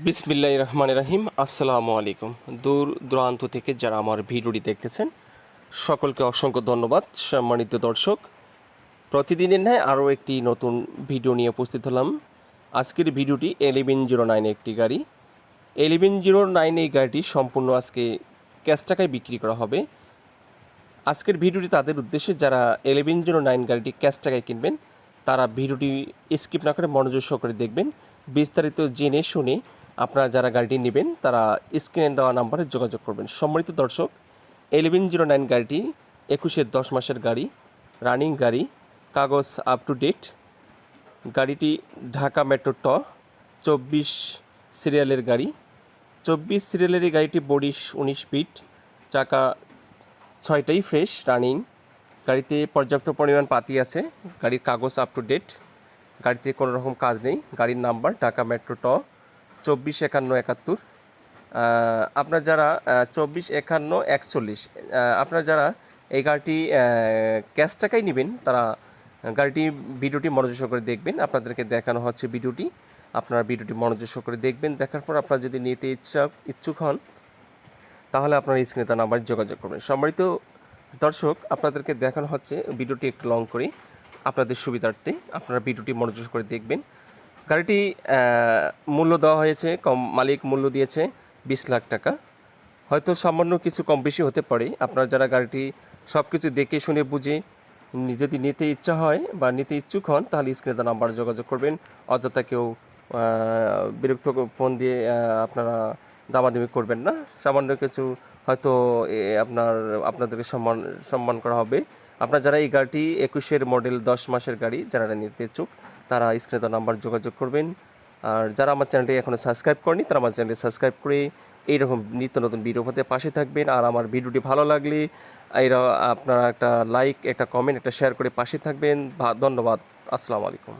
বিসমিল্লাহির রহমানির রহিম। আসসালামু আলাইকুম। দূর দূরান্ত থেকে যারা আমার ভিডিওটি দেখতেছেন সকলকে অসংখ্য ধন্যবাদ। সম্মানিত দর্শক, প্রতিদিনের ন্যায় আরও একটি নতুন ভিডিও নিয়ে উপস্থিত হলাম। আজকের ভিডিওটি 1109 একটি গাড়ি। 1109 এই গাড়িটি সম্পূর্ণ আজকে ক্যাশ টাকায় বিক্রি করা হবে। আজকের ভিডিওটি তাদের উদ্দেশ্যে যারা 1109 গাড়িটি ক্যাশ টাকায় কিনবেন তারা ভিডিওটি স্কিপ না করে মনোযোগ সহকারে দেখবেন। বিস্তারিত জেনে শুনে আপনারা যারা গাড়িটি নেবেন তারা স্ক্রিনে দেওয়া নাম্বারে যোগাযোগ করবেন। সম্মানিত দর্শক, 1109 গাড়িটি 21-এর 10 মাসের গাড়ি, রানিং গাড়ি, কাগজ আপ টু ডেট। গাড়িটি ঢাকা মেট্রো 24 সিরিয়ালের গাড়ি। 24 সিরিয়ালের এই গাড়িটি বডি 19 ফিট, চাকা 6টাই ফ্রেশ রানিং। গাড়িতে পর্যাপ্ত পরিমাণ পাতি আছে। গাড়ির কাগজ আপ টু ডেট। গাড়িতে কোনো রকম কাজ নেই। গাড়ির নাম্বার ঢাকা মেট্রো 245171। আপনার যারা 245141, আপনার যারা এই গাড়িটি ক্যাশ টাকায় নেবেন তারা গাড়িটি ভিডিওটি মনোযোগ করে দেখবেন। আপনাদেরকে দেখানো হচ্ছে ভিডিওটি, আপনারা ভিডিওটি মনোযোগ করে দেখবেন। দেখার পর আপনারা যদি নিতে ইচ্ছুক হন তাহলে আপনারা স্ক্রিনে তার নাম্বারে যোগাযোগ করবেন। সম্মানিত দর্শক, আপনাদেরকে দেখানো হচ্ছে ভিডিওটি একটু লং করে আপনাদের সুবিধার্থে আপনারা ভিডিওটি মনোযোগ করে দেখবেন। গাড়িটি মূল্য দেওয়া হয়েছে মালিক মূল্য দিয়েছে 20 লাখ টাকা। হয়তো সামান্য কিছু কম বেশি হতে পারে। আপনারা যারা গাড়িটি সব কিছু দেখে শুনে বুঝে যদি নিতে ইচ্ছা হয় বা নিতে ইচ্ছুক হন তাহলে স্ক্রিনে তার নাম্বারে যোগাযোগ করবেন। অযথা কেউ বিরক্ত ফোন দিয়ে আপনারা দামাদামি করবেন না। সামান্য কিছু হয়তো আপনাদেরকে সম্মান করা হবে। আপনারা যারা এই গাড়িটি 21-এর মডেল 10 মাসের গাড়ি যারা নিতে ইচ্ছুক তারা স্ক্রিনে তার নাম্বার যোগাযোগ করবেন। আর যারা আমার চ্যানেলটি এখনও সাবস্ক্রাইব করেনি তারা আমার চ্যানেলটি সাবস্ক্রাইব করে এইরকম নিত্য নতুন ভিডিও হতে পাশে থাকবেন। আর আমার ভিডিওটি ভালো লাগলে আপনারা একটা লাইক, একটা কমেন্ট, একটা শেয়ার করে পাশে থাকবেন। ধন্যবাদ। আসসালামু আলাইকুম।